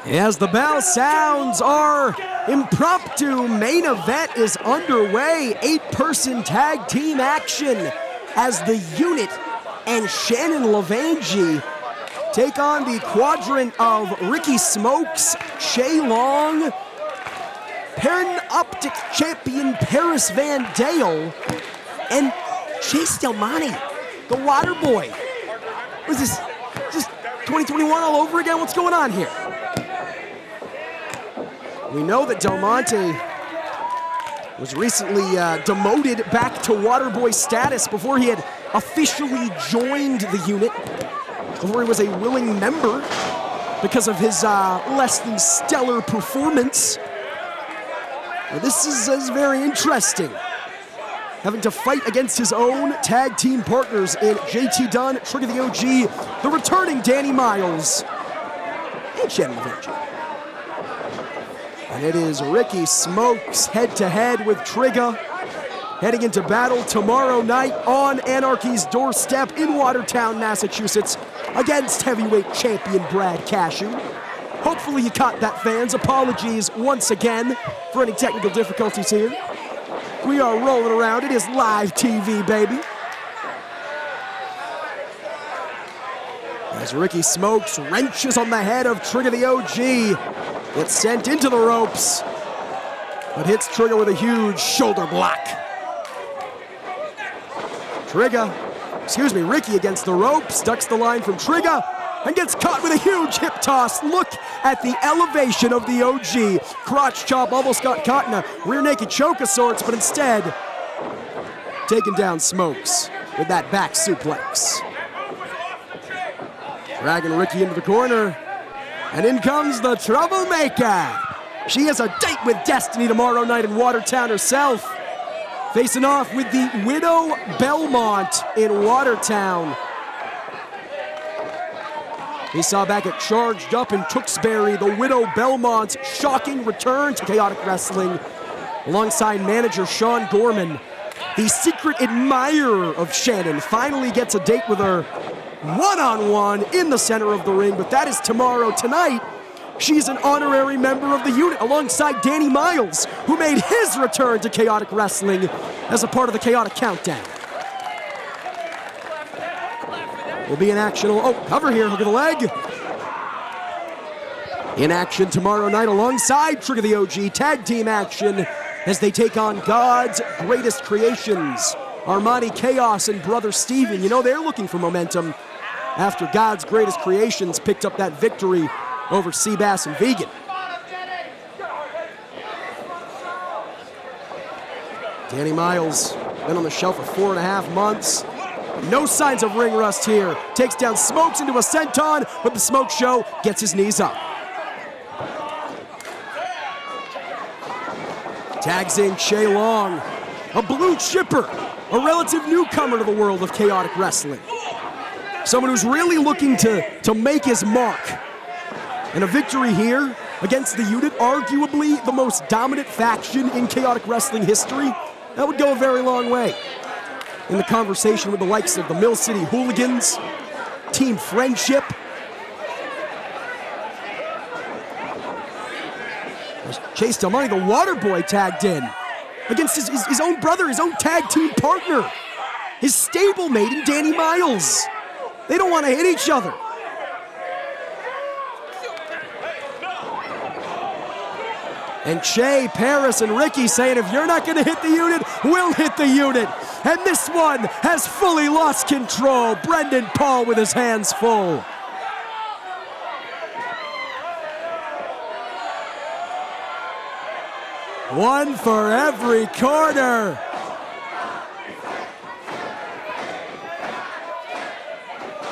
As the bell sounds, our impromptu main event is underway. 8-person tag team action as the Unit and Shannon LeVangie take on the quadrant of Ricky Smokes, Shay Long, Pan-Optic champion Paris Van Dale, and Chase Del Monte, the water boy. What is this? Just 2021 all over again? What's going on here? We know that Del Monte was recently demoted back to Waterboy status before he had officially joined the Unit, before he was a willing member because of his less than stellar performance. Well, this is very interesting. Having to fight against his own tag team partners in JT Dunn, Trigger the OG, the returning Danny Miles, and Shannon LeVangie. And it is Ricky Smokes head-to-head with Trigger, heading into battle tomorrow night on Anarchy's doorstep in Watertown, Massachusetts, against heavyweight champion Brad Cashew. Hopefully you caught that, fans. Apologies once again for any technical difficulties here. We are rolling around. It is live TV, baby. As Ricky Smokes wrenches on the head of Trigger the OG. It's sent into the ropes, but hits Trigger with a huge shoulder block. Ricky against the ropes, ducks the line from Trigger, and gets caught with a huge hip toss. Look at the elevation of the OG. Crotch chop, almost got caught in a rear naked choke of sorts, but instead, taking down Smokes with that back suplex. Dragging Ricky into the corner. And in comes the troublemaker. She has a date with Destiny tomorrow night in Watertown herself. Facing off with the Widow Belmont in Watertown. We saw back at Charged Up in Tewksbury, the Widow Belmont's shocking return to Chaotic Wrestling alongside manager Sean Gorman. The secret admirer of Shannon finally gets a date with her one-on-one in the center of the ring, but that is tomorrow. Tonight, she's an honorary member of the Unit alongside Danny Miles, who made his return to Chaotic Wrestling as a part of the Chaotic Countdown. Will be in action. Oh, cover here, hook of the leg. In action tomorrow night alongside Trigger the OG, tag team action as they take on God's Greatest Creations, Armani Chaos and Brother Steven. You know, they're looking for momentum after God's Greatest Creations picked up that victory over Seabass and Vegan. Danny Miles been on the shelf for 4.5 months. No signs of ring rust here. Takes down Smokes into a senton, but the Smoke Show gets his knees up. Tags in Shay Long, a blue chipper, a relative newcomer to the world of Chaotic Wrestling. Someone who's really looking to make his mark. And a victory here against the Unit, arguably the most dominant faction in Chaotic Wrestling history, that would go a very long way in the conversation with the likes of the Mill City Hooligans, Team Friendship. Chase Del Monte, the water boy, tagged in against his own brother, his own tag team partner, his stablemate in Danny Miles. They don't want to hit each other. And Shay, Paris, and Ricky saying, if you're not going to hit the Unit, we'll hit the Unit. And this one has fully lost control. Brendan Paul with his hands full. One for every corner.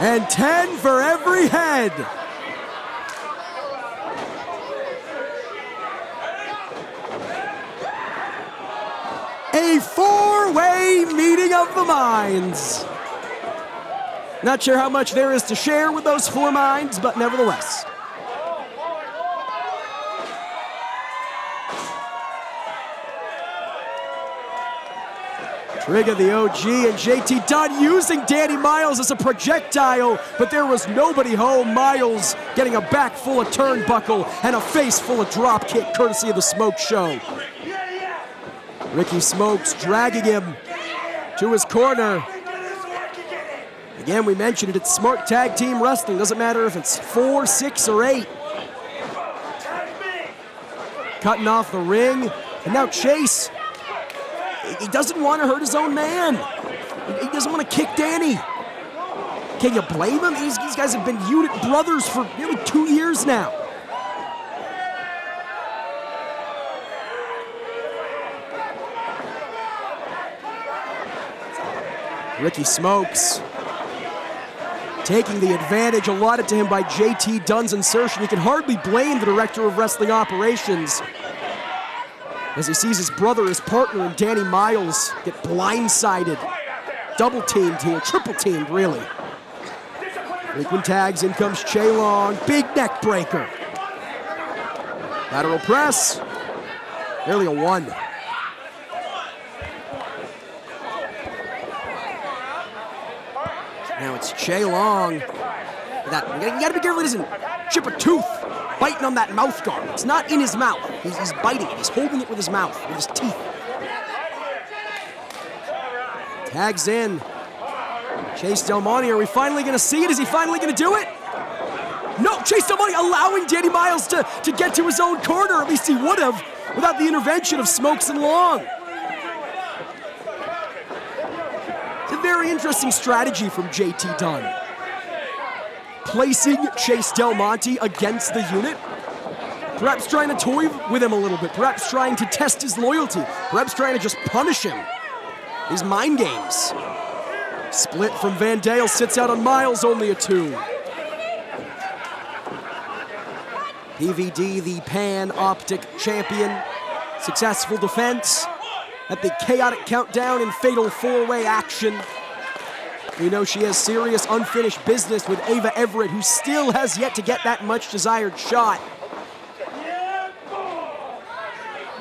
And 10 for every head. A four-way meeting of the minds. Not sure how much there is to share with those four minds, but nevertheless. Trigger the OG and JT Dunn using Danny Miles as a projectile, but there was nobody home. Miles getting a back full of turnbuckle and a face full of drop kick courtesy of the Smoke Show. Ricky Smokes dragging him to his corner. Again, we mentioned it, it's smart tag team wrestling. Doesn't matter if it's 4, 6, or 8. Cutting off the ring, and now Chase, he doesn't want to hurt his own man. He doesn't want to kick Danny. Can you blame him? These guys have been unit brothers for nearly 2 years now. Ricky Smokes taking the advantage allotted to him by JT Dunn's insertion. You can hardly blame the director of wrestling operations as he sees his brother, his partner, and Danny Miles get blindsided. Double teamed here, triple teamed, really. Frequent tags, in comes Che Long, big neck breaker. Lateral press, nearly a 1. Now it's Che Long. You gotta be careful he doesn't chip a tooth biting on that mouth guard. It's not in his mouth. He's biting it. He's holding it with his mouth, with his teeth. Tags in. Chase Del Monte, are we finally gonna see it? Is he finally gonna do it? No, Chase Del Monte allowing Danny Miles to get to his own corner. At least he would have without the intervention of Smokes and Long. Very interesting strategy from JT Dunn. Placing Chase Del Monte against the unit. Perhaps trying to toy with him a little bit. Perhaps trying to test his loyalty. Perhaps trying to just punish him. These mind games. Split from Van Dale, sits out on Miles, only a 2. PVD, the Pan-Optic champion. Successful defense at the chaotic countdown in fatal 4-way action. We know she has serious unfinished business with Ava Everett, who still has yet to get that much desired shot.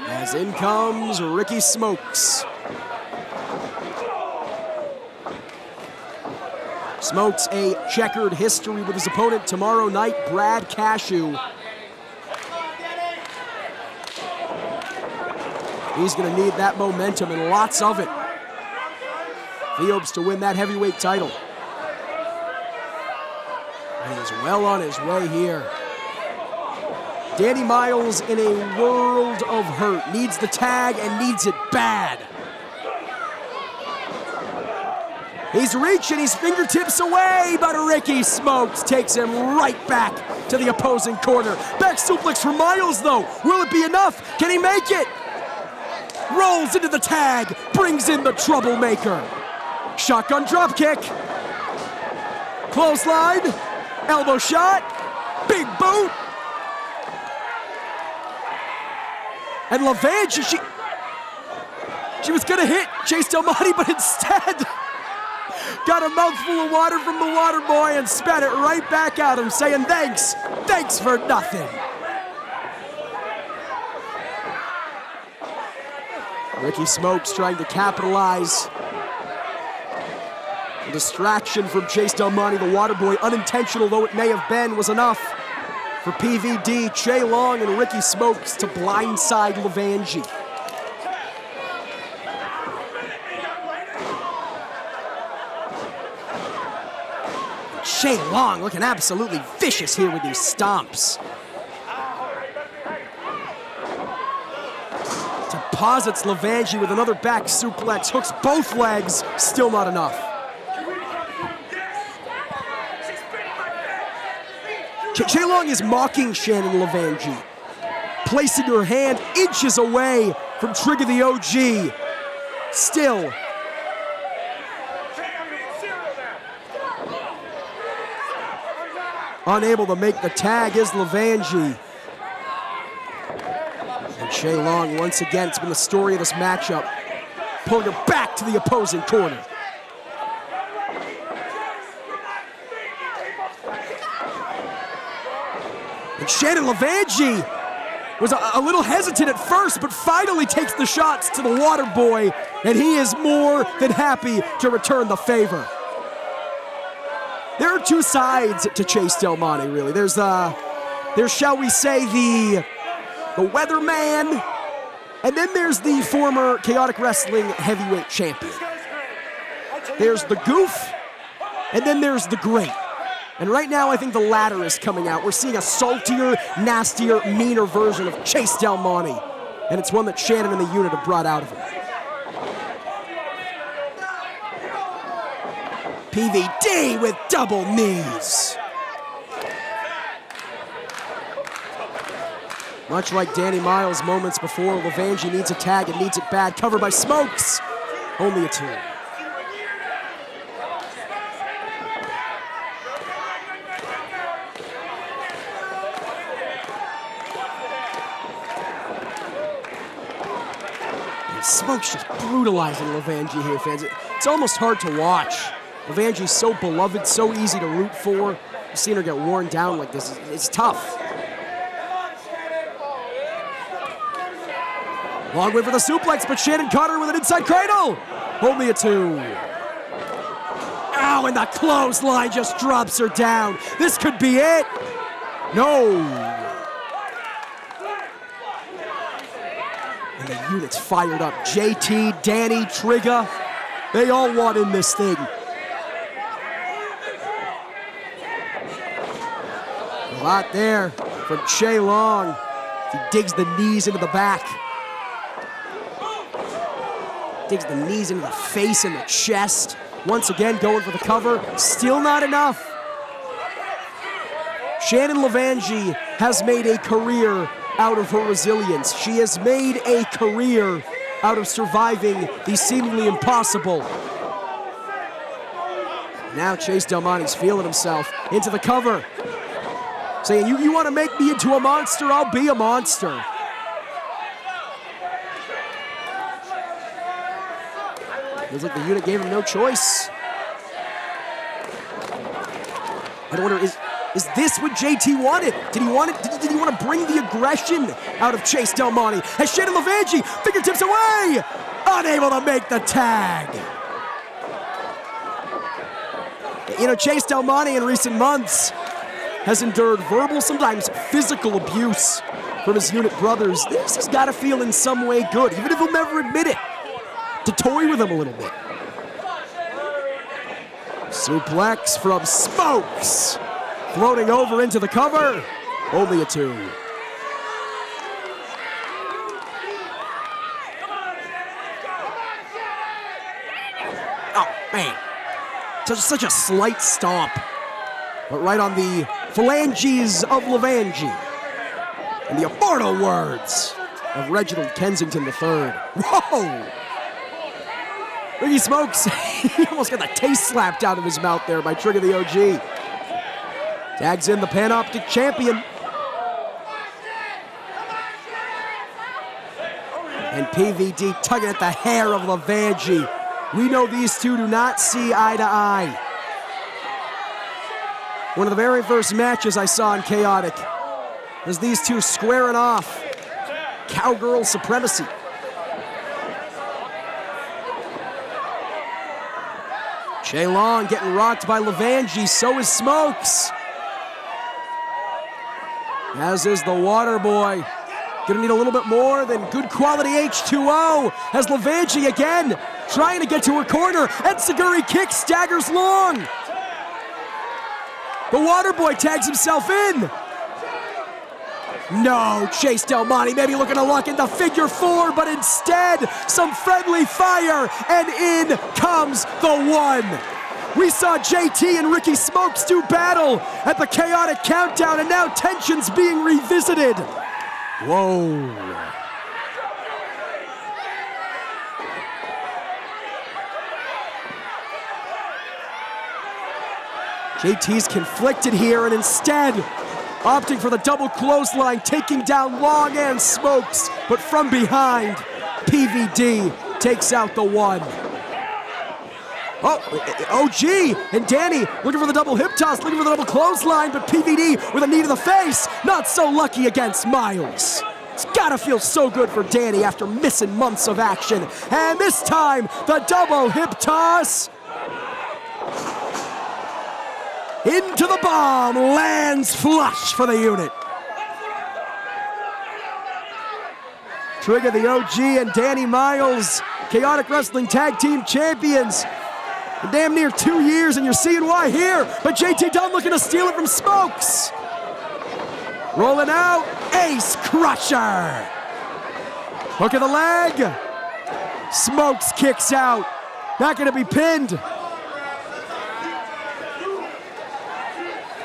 As in comes Ricky Smokes. Smokes a checkered history with his opponent tomorrow night, Brad Cashew. He's going to need that momentum and lots of it. He hopes to win that heavyweight title. And he's well on his way here. Danny Miles in a world of hurt. Needs the tag and needs it bad. He's reaching, he's fingertips away, but Ricky Smokes takes him right back to the opposing corner. Back suplex for Miles, though. Will it be enough? Can he make it? Rolls into the tag, brings in the troublemaker. Shotgun drop kick. Clothesline, elbow shot, big boot. And LeVangie, she was gonna hit Chase Del Monte, but instead got a mouthful of water from the water boy and spat it right back at him, saying thanks for nothing. Ricky Smokes trying to capitalize. The distraction from Chase Del Monte, the Waterboy, unintentional though it may have been, was enough for PVD, Che Long, and Ricky Smokes to blindside LeVangie. Che Long looking absolutely vicious here with these stomps. Deposits LeVangie with another back suplex, hooks both legs, still not enough. Che Long is mocking Shannon LeVangie, placing her hand inches away from Trigger the OG. Still. Unable to make the tag is LeVangie. And Che Long, once again, it's been the story of this matchup, pulling her back to the opposing corner. And Shannon LeVangie was a little hesitant at first, but finally takes the shots to the water boy, and he is more than happy to return the favor. There are two sides to Chase Del Monte, really. There's, shall we say, the weatherman, and then there's the former Chaotic Wrestling heavyweight champion. There's the goof, and then there's the great. And right now, I think the latter is coming out. We're seeing a saltier, nastier, meaner version of Chase Del Monte, and it's one that Shannon and the unit have brought out of him. PVD with double knees. Much like Danny Miles moments before, LeVangie needs a tag and needs it bad. Covered by Smokes. Only a 2. And Smokes just brutalizing LeVangie here, fans. It's almost hard to watch. LeVangie's so beloved, so easy to root for. Seeing her get worn down like this, it's tough. Long way for the suplex, but Shannon caught her with an inside cradle. Only a 2. Ow, and the clothesline just drops her down. This could be it. No. And the unit's fired up. JT, Danny, Trigger, they all want in this thing. A lot there from Che Long. He digs the knees into the back. Digs the knees into the face and the chest. Once again, going for the cover. Still not enough. Shannon LeVangie has made a career out of her resilience. She has made a career out of surviving the seemingly impossible. Now Chase Del Monte's feeling himself into the cover. Saying, you want to make me into a monster? I'll be a monster. Feels like the unit gave him no choice. I wonder, is this what JT wanted? Did he want it? Did he want to bring the aggression out of Chase Del Monte? As Shannon LeVangie, fingertips away, unable to make the tag. You know, Chase Del Monte in recent months has endured verbal, sometimes physical abuse from his unit brothers. This has got to feel in some way good, even if he'll never admit it. To toy with him a little bit. Suplex from Smokes. Floating over into the cover. Only a 2. Oh, man. Such a slight stomp. But right on the phalanges of LeVangie. In the immortal words of Reginald Kensington III. Whoa! Ricky Smokes, he almost got the taste slapped out of his mouth there by Trigger the OG. Tags in the Panoptic champion. And PVD tugging at the hair of LeVangie. We know these two do not see eye to eye. One of the very first matches I saw in Chaotic was these two squaring off. Cowgirl supremacy. Che Long getting rocked by LeVangie, so is Smokes. As is the water boy. Gonna need a little bit more than good quality H2O. As LeVangie again, trying to get to her corner. Enziguri kick, staggers Long. The water boy tags himself in. No, Chase Del Monte maybe looking to lock in the figure 4, but instead, some friendly fire, and in comes the 1. We saw JT and Ricky Smokes do battle at the Chaotic Countdown, and now tensions being revisited. Whoa. JT's conflicted here, and instead, opting for the double clothesline, taking down Long and Smokes, but from behind, PVD takes out the 1. Oh, OG and Danny looking for the double hip toss, looking for the double clothesline, but PVD with a knee to the face, not so lucky against Miles. It's gotta feel so good for Danny after missing months of action. And this time, the double hip toss. Into the bomb, lands flush for the unit. Trigger the OG and Danny Miles, Chaotic Wrestling Tag Team Champions. Damn near 2 years, and you're seeing why here. But JT Dunn looking to steal it from Smokes. Rolling out, Ace Crusher. Hook of the leg. Smokes kicks out. Not gonna be pinned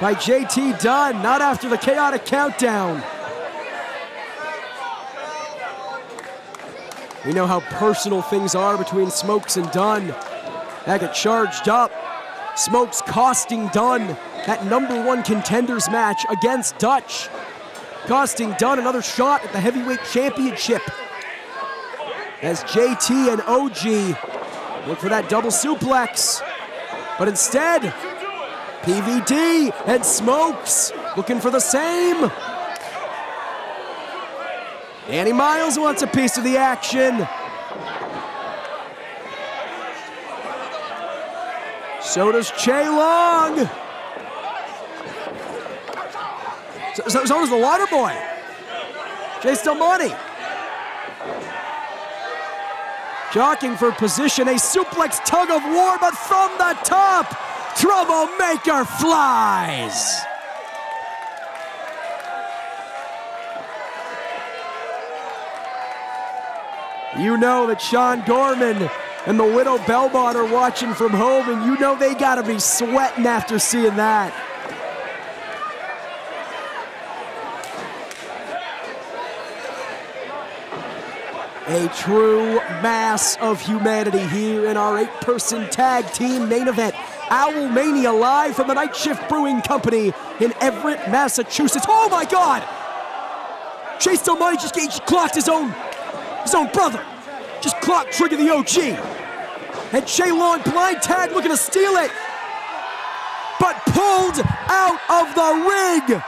by JT Dunn, not after the chaotic countdown. We know how personal things are between Smokes and Dunn. That got charged up. Smokes costing Dunn that #1 contenders match against Dutch. Costing Dunn another shot at the heavyweight championship. As JT and OG look for that double suplex. But instead, PVD and Smokes looking for the same. Danny Miles wants a piece of the action. So does Che Long. So does the Water Boy. Chase Del Monte. Jockeying for position, a suplex tug of war, but from the top, Troublemaker flies. You know that Sean Gorman and the Widow Belmont are watching from home, and you know they gotta be sweating after seeing that. A true mass of humanity here in our 8-person tag team main event. Owlmania live from the Night Shift Brewing Company in Everett, Massachusetts. Oh my God! Chase Del Monte just clocked his own brother. Just clocked Trigger the OG. And Che Long blind tag looking to steal it. But pulled out of the ring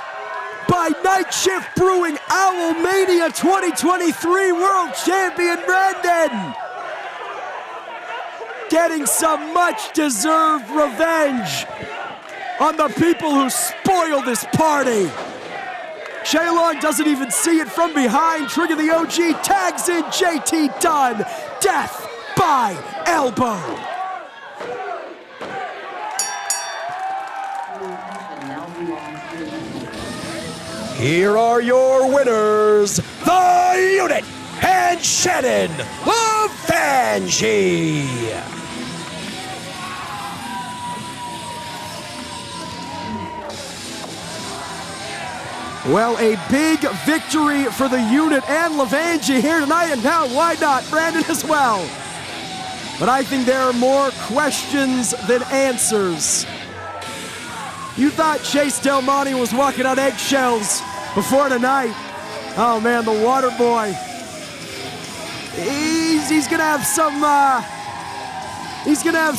by Night Shift Brewing, Owlmania 2023 World Champion Brandon. Getting some much-deserved revenge on the people who spoiled this party. Che Long doesn't even see it from behind. Trigger the OG tags in JT Dunn. Death by elbow. Here are your winners, the Unit and Shannon LeVangie. Well, a big victory for the Unit and LeVangie here tonight, and now why not Brandon as well? But I think there are more questions than answers. You thought Chase Del Monte was walking on eggshells before tonight. Oh man, the Water Boy. He's gonna have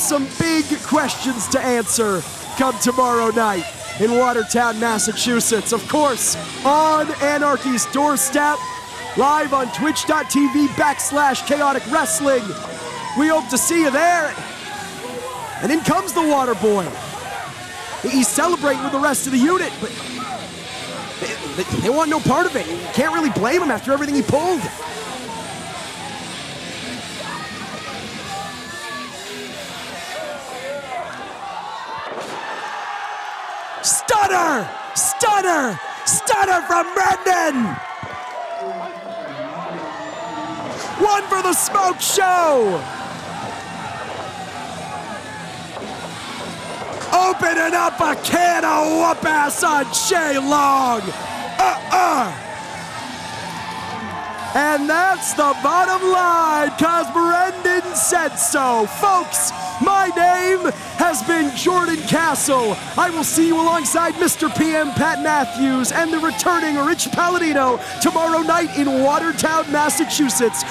some big questions to answer come tomorrow night in Watertown, Massachusetts. Of course, on Anarchy's doorstep, live on twitch.tv/Chaotic Wrestling. We hope to see you there. And in comes the Water Boy. He's celebrating with the rest of the Unit, but they want no part of it. You can't really blame him after everything he pulled. Stunner! Stunner! Stunner from Brendan! One for the Smoke Show! Opening up a can of whoop-ass on Che Long. And that's the bottom line, cause Brendan said so. Folks, my name has been Jordan Castle. I will see you alongside Mr. PM Pat Matthews and the returning Rich Palladino tomorrow night in Watertown, Massachusetts